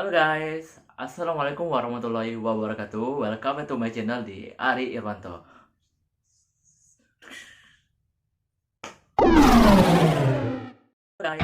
Halo guys, Assalamualaikum warahmatullahi wabarakatuh. Welcome to my channel di Ari Irwanto. Guys.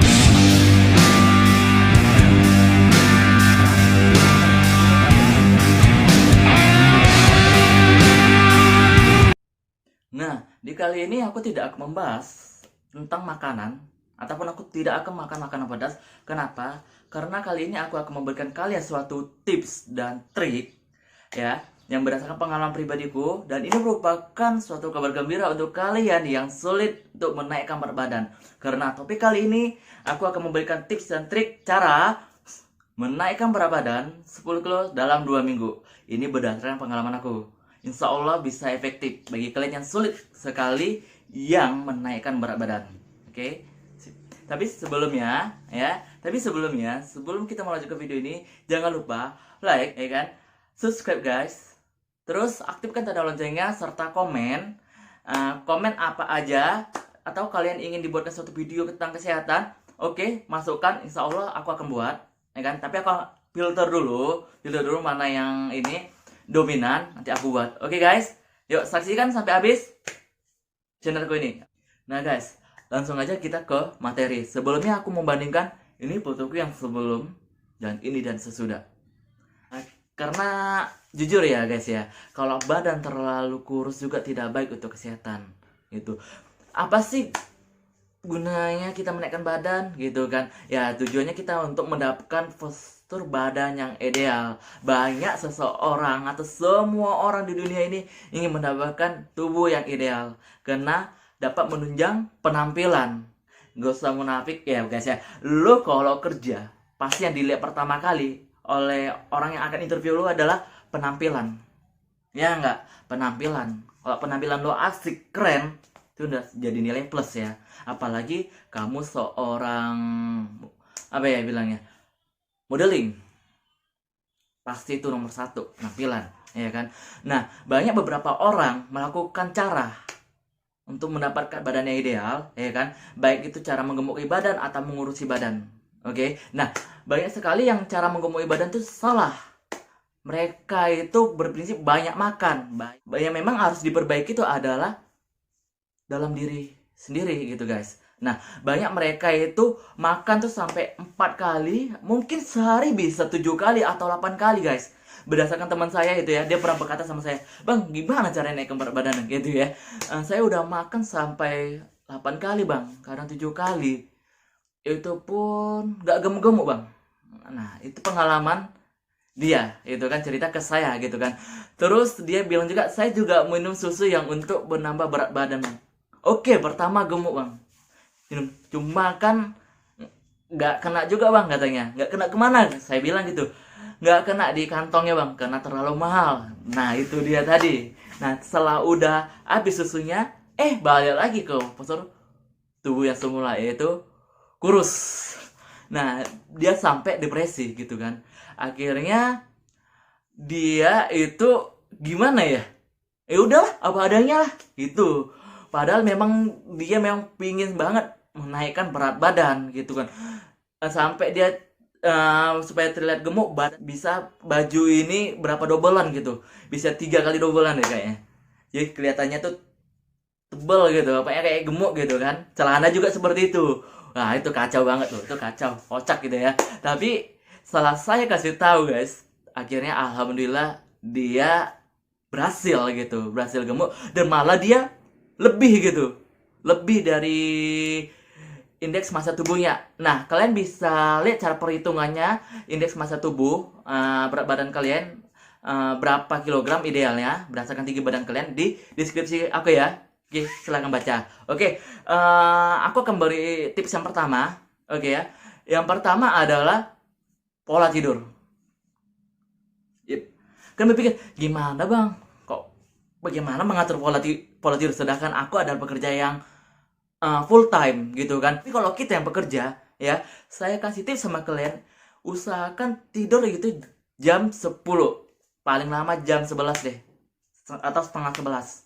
Nah, di kali ini aku tidak akan membahas tentang makanan ataupun aku tidak akan makan makanan pedas. Kenapa? Karena kali ini aku akan memberikan kalian suatu tips dan trik ya yang berdasarkan pengalaman pribadiku, dan ini merupakan suatu kabar gembira untuk kalian yang sulit untuk menaikkan berat badan. Karena topik kali ini aku akan memberikan tips dan trik cara menaikkan berat badan 10 kilo dalam 2 minggu. Ini berdasarkan pengalaman aku. Insya Allah bisa efektif bagi kalian yang sulit sekali yang menaikkan berat badan. Oke? Tapi sebelumnya, sebelum kita melanjut ke video ini, jangan lupa like, ya kan? Subscribe guys. Terus aktifkan tanda loncengnya serta komen. Komen apa aja atau kalian ingin dibuatkan suatu video tentang kesehatan. Oke, masukkan, insya Allah aku akan buat, ya kan? Tapi aku filter dulu mana yang ini dominan, nanti aku buat. Oke guys, yuk saksikan sampai habis channelku ini. Nah guys, langsung aja kita ke materi. Sebelumnya aku membandingkan ini fotoku yang sebelum dan ini dan sesudah. Karena jujur ya guys ya, kalau badan terlalu kurus juga tidak baik untuk kesehatan gitu. Apa sih gunanya kita menaikkan badan gitu kan? Ya tujuannya kita untuk mendapatkan postur badan yang ideal. Banyak seseorang atau semua orang di dunia ini ingin mendapatkan tubuh yang ideal karena dapat menunjang penampilan. Gak usah munafik ya guys ya. Lo kalau kerja pasti yang dilihat pertama kali oleh orang yang akan interview lo adalah penampilan. Ya enggak? Penampilan. Kalau penampilan lo asik, keren, itu udah jadi nilai plus ya. Apalagi kamu seorang apa ya bilangnya, modeling, pasti itu nomor satu penampilan, ya kan? Nah, banyak beberapa orang melakukan cara untuk mendapatkan badan yang ideal, ya kan? Baik itu cara menggemuki badan atau mengurusi badan. Oke. Nah, banyak sekali yang cara menggemuki badan itu salah. Mereka itu berprinsip banyak makan. Yang memang harus diperbaiki itu adalah dalam diri sendiri gitu guys. Nah, banyak mereka itu makan tuh sampai 4 kali, mungkin sehari bisa 7 kali atau 8 kali guys. Berdasarkan teman saya itu ya, dia pernah berkata sama saya, "Bang, gimana caranya naik berat badan?" gitu ya. Saya udah makan sampai 8 kali bang, kadang 7 kali. Itu pun gak gemuk-gemuk bang. Nah, itu pengalaman dia, itu kan cerita ke saya gitu kan. Terus dia bilang juga, "Saya juga minum susu yang untuk menambah berat badan bang." Oke, pertama gemuk bang, minum, cuma kan nggak kena juga bang katanya. Nggak kena kemana? Saya bilang gitu, nggak kena di kantongnya bang, karena terlalu mahal. Nah itu dia tadi. Nah setelah udah habis susunya, balik lagi ke postur tubuh yang semula, yaitu kurus. Nah dia sampai depresi gitu kan. Akhirnya dia itu gimana ya? Ya udahlah, apa adanya lah gitu. Padahal dia memang pingin banget menaikkan berat badan gitu kan. Sampai dia supaya terlihat gemuk, bisa baju ini berapa dobelan gitu. Bisa 3 kali dobelan deh kayaknya. Jadi kelihatannya tuh tebel gitu, apanya kayak gemuk gitu kan. Celana juga seperti itu. Nah, itu kacau banget tuh. Itu kacau, kocak gitu ya. Tapi setelah saya kasih tahu guys, akhirnya alhamdulillah dia berhasil gemuk, dan malah dia lebih dari indeks massa tubuhnya. Nah, kalian bisa lihat cara perhitungannya indeks massa tubuh, berat badan kalian, berapa kilogram idealnya berdasarkan tinggi badan kalian di deskripsi aku ya. Oke, silahkan baca. Oke, aku akan beri tips yang pertama. Oke ya. Yang pertama adalah pola tidur. Yep. Kan berpikir, gimana bang? Bagaimana mengatur pola tidur sedangkan aku adalah pekerja yang full time gitu kan. Tapi kalau kita yang bekerja ya, saya kasih tips sama kalian, usahakan tidur gitu jam 10, paling lama jam 11 deh, atau setengah 11.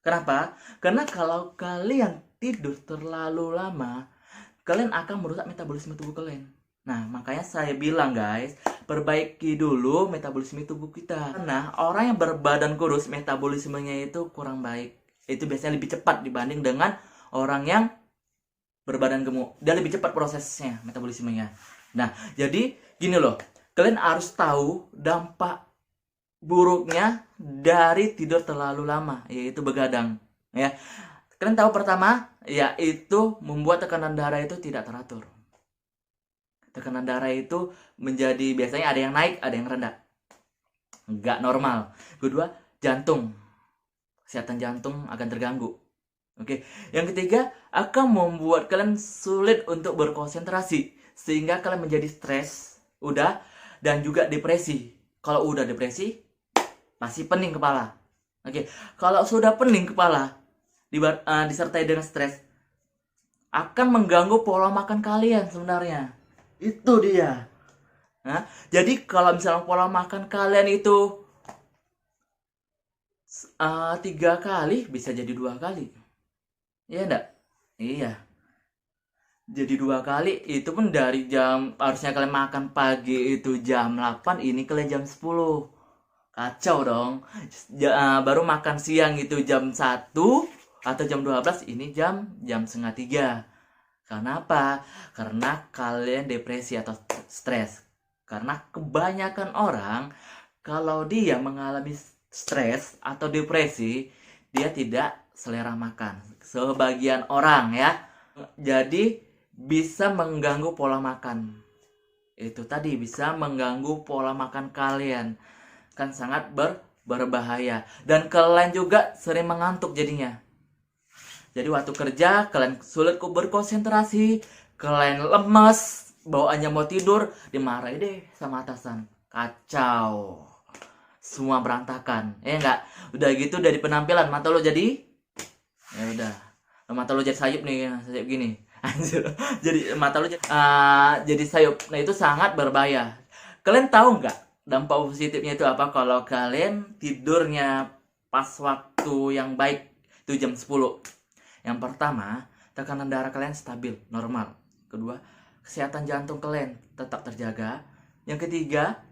Kenapa? Karena kalau kalian tidur terlalu lama, kalian akan merusak metabolisme tubuh kalian. Nah, makanya saya bilang guys, perbaiki dulu metabolisme tubuh kita. Nah, orang yang berbadan kurus, metabolismenya itu kurang baik. Itu biasanya lebih cepat dibanding dengan orang yang berbadan gemuk. Dia lebih cepat prosesnya, metabolismenya. Nah, jadi gini loh, kalian harus tahu dampak buruknya dari tidur terlalu lama, yaitu begadang. Ya, kalian tahu pertama, yaitu membuat tekanan darah itu tidak teratur. Tekanan darah itu menjadi biasanya ada yang naik, ada yang rendah. Nggak normal. Kedua, jantung. Kesehatan jantung akan terganggu. Oke. Yang ketiga, akan membuat kalian sulit untuk berkonsentrasi sehingga kalian menjadi stres, dan juga depresi. Kalau udah depresi, pasti pening kepala. Oke. Kalau sudah pening kepala disertai dengan stres, akan mengganggu pola makan kalian sebenarnya. Itu dia. Nah, jadi kalau misalnya pola makan kalian itu 3 kali bisa jadi 2 kali. Iya enggak? Iya. Jadi 2 kali itu pun dari harusnya kalian makan pagi itu jam 8, ini kalian jam 10. Kacau dong. Baru makan siang itu jam 1 atau jam 12, ini jam setengah 3. Kenapa? Karena kalian depresi atau stres. Karena kebanyakan orang kalau dia mengalami stres atau depresi, dia tidak selera makan. Sebagian orang ya. Jadi bisa mengganggu pola makan. Itu tadi bisa mengganggu pola makan kalian. Kan sangat berbahaya. Dan kalian juga sering mengantuk jadinya. Jadi waktu kerja kalian sulit berkonsentrasi, kalian lemas, bawaannya mau tidur, dimarahin deh sama atasan. Kacau. Semua berantakan. Ya enggak? Udah gitu dari penampilan mata lo jadi udah. Mata lo jadi sayup nih, sayup gini. Anjir. Jadi mata lo jadi sayup. Nah, itu sangat berbahaya. Kalian tahu nggak dampak positifnya itu apa kalau kalian tidurnya pas waktu yang baik itu jam 10? Yang pertama, tekanan darah kalian stabil, normal. Kedua, kesehatan jantung kalian tetap terjaga. Yang ketiga,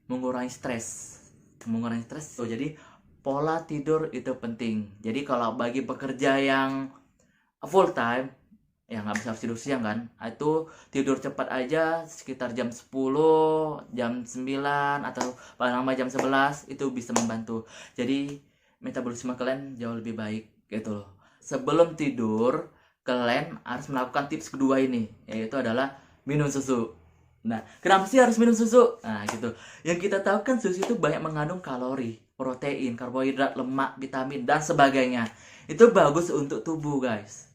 mengurangi stres. Jadi pola tidur itu penting. Jadi kalau bagi pekerja yang full time, ya nggak bisa tidur siang kan, itu tidur cepat aja sekitar jam 10, jam 9, atau paling lama jam 11, itu bisa membantu. Jadi metabolisme kalian jauh lebih baik gitu loh. Sebelum tidur, kalian harus melakukan tips kedua ini, yaitu adalah minum susu. Nah, kenapa sih harus minum susu? Nah, gitu. Yang kita tahu kan susu itu banyak mengandung kalori, protein, karbohidrat, lemak, vitamin, dan sebagainya. Itu bagus untuk tubuh, guys.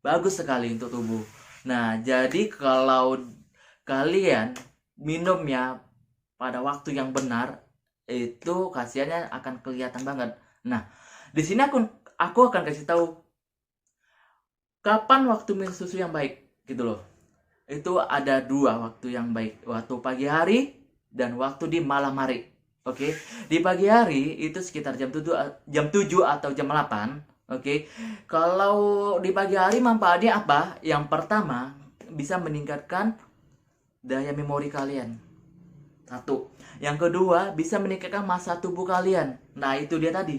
Bagus sekali untuk tubuh. Nah, jadi kalau kalian minumnya pada waktu yang benar, itu khasiatnya akan kelihatan banget. Nah, di sini aku akan kasih tahu kapan waktu minum susu yang baik gitu loh. Itu ada 2 waktu yang baik, waktu pagi hari dan waktu di malam hari. Oke. Di pagi hari itu sekitar jam 7 atau jam 8. Oke. Kalau di pagi hari manfaatnya apa? Yang pertama, bisa meningkatkan daya memori kalian. 1. Yang kedua, bisa meningkatkan massa tubuh kalian. Nah, itu dia tadi.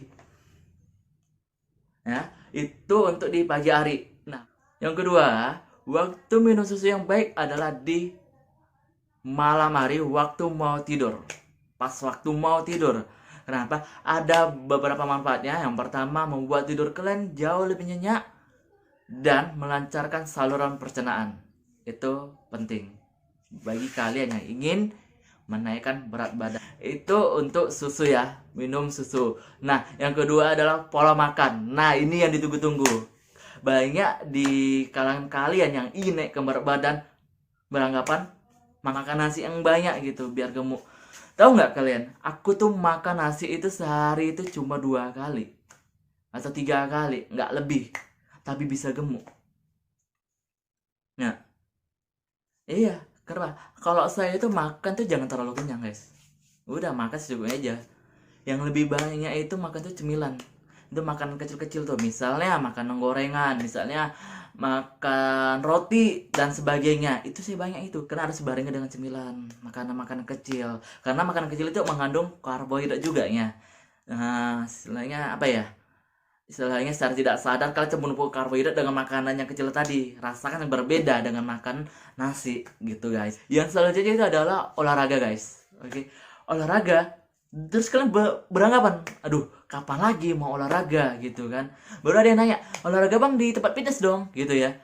Ya, itu untuk di pagi hari. Nah, yang kedua, waktu minum susu yang baik adalah di malam hari waktu mau tidur. Pas waktu mau tidur. Kenapa? Ada beberapa manfaatnya. Yang pertama, membuat tidur kalian jauh lebih nyenyak dan melancarkan saluran pencernaan. Itu penting bagi kalian yang ingin menaikkan berat badan. Itu untuk susu ya, minum susu. Nah, yang kedua adalah pola makan. Nah, ini yang ditunggu-tunggu. Banyak di kalangan kalian yang ingin naik ke berat badan beranggapan makan nasi yang banyak gitu biar gemuk. Tahu nggak kalian? Aku tuh makan nasi itu sehari itu cuma 2 kali atau 3 kali, nggak lebih. Tapi bisa gemuk. Nah, iya. Karena kalau saya itu makan tuh jangan terlalu kenyang, guys. Udah makan secukupnya aja. Yang lebih banyak itu makan tuh cemilan. Itu makan kecil-kecil tuh. Misalnya makanan gorengan, misalnya makan roti dan sebagainya. Itu saya banyak itu karena harus barengan dengan cemilan, makanan-makanan kecil. Karena makanan kecil itu mengandung karbohidrat juga ya. Nah, istilahnya apa ya? Istilahnya secara tidak sadar kalian menumpuk karbohidrat dengan makanan yang kecil tadi. Rasakan yang berbeda dengan makan nasi gitu guys. Yang selanjutnya itu adalah olahraga guys. Oke. Olahraga. Terus kalian beranggapan, aduh, kapan lagi mau olahraga gitu kan? Baru ada yang nanya, olahraga bang di tempat fitness dong, gitu ya.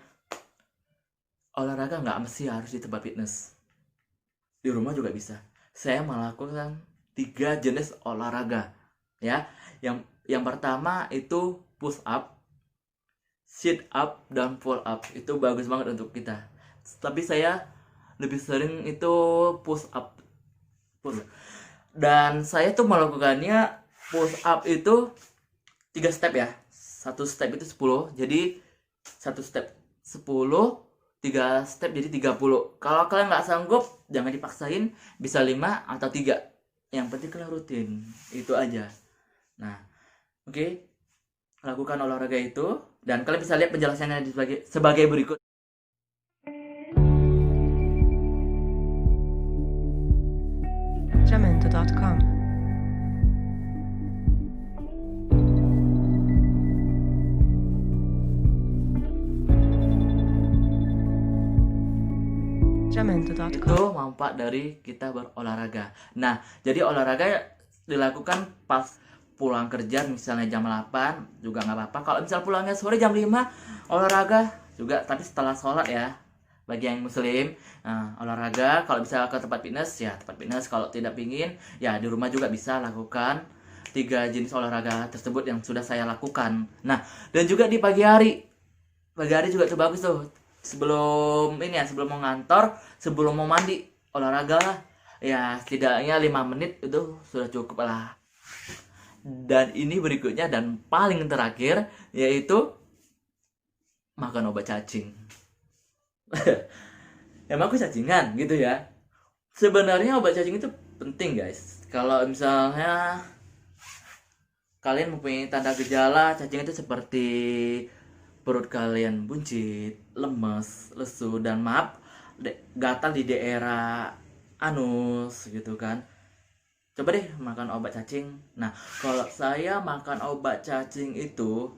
Olahraga nggak mesti harus di tempat fitness. Di rumah juga bisa. Saya melakukan 3 jenis olahraga, ya. Yang pertama itu push up, sit up, dan pull up. Itu bagus banget untuk kita. Tapi saya lebih sering itu push up. Dan saya tuh melakukannya push up itu 3 step ya. Satu step itu 10. Jadi satu step 10, 3 step jadi 30. Kalau kalian nggak sanggup, jangan dipaksain, bisa 5 atau 3. Yang penting kalian rutin. Itu aja. Nah, oke. Lakukan olahraga itu dan kalian bisa lihat penjelasannya sebagai berikut. Jamendo.com. Jamendo.com. Itu manfaat dari kita berolahraga. Nah, jadi olahraga dilakukan pas pulang kerja, misalnya jam 8 juga nggak apa-apa. Kalau misal pulangnya sore jam 5, olahraga juga, tapi setelah sholat ya. Bagi yang muslim, olahraga kalau bisa ke tempat fitness ya tempat fitness. Kalau tidak pingin ya di rumah juga bisa lakukan 3 jenis olahraga tersebut yang sudah saya lakukan. Nah, dan juga di pagi hari juga tuh bagus tuh. Sebelum mau ngantor, sebelum mau mandi, olahraga lah. Ya, setidaknya 5 menit itu sudah cukup lah. Dan ini berikutnya dan paling terakhir, yaitu makan obat cacing. Emang aku cacingan gitu ya. Sebenarnya obat cacing itu penting guys. Kalau misalnya kalian mempunyai tanda gejala cacing itu seperti perut kalian buncit, lemes, lesu, dan gatal di daerah anus gitu kan. Coba deh makan obat cacing. Nah, kalau saya makan obat cacing itu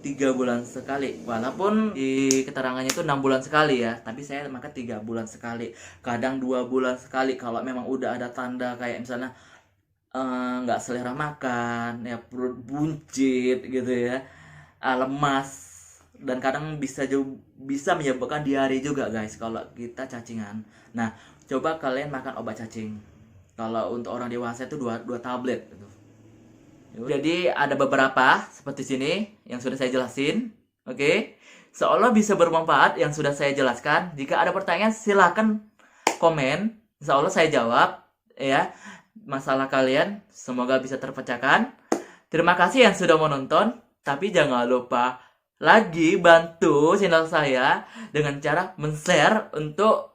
3 bulan sekali. Walaupun di keterangannya itu 6 bulan sekali ya, tapi saya makan 3 bulan sekali. Kadang 2 bulan sekali kalau memang udah ada tanda kayak misalnya nggak selera makan, ya perut buncit gitu ya, lemas, dan kadang bisa menyebabkan diare juga guys kalau kita cacingan. Nah, coba kalian makan obat cacing. Kalau untuk orang dewasa itu 2 tablet gitu. Jadi ada beberapa seperti sini yang sudah saya jelasin. Oke. Seolah bisa bermanfaat yang sudah saya jelaskan. Jika ada pertanyaan silahkan komen. Insya Allah saya jawab ya masalah kalian. Semoga bisa terpecahkan. Terima kasih yang sudah menonton. Tapi jangan lupa lagi bantu channel saya dengan cara men-share untuk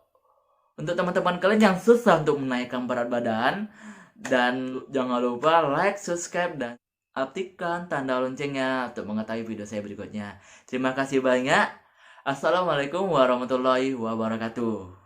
teman-teman kalian yang susah untuk menaikkan berat badan. Dan jangan lupa like, subscribe, dan aktifkan tanda loncengnya untuk mengetahui video saya berikutnya. Terima kasih banyak. Assalamualaikum warahmatullahi wabarakatuh.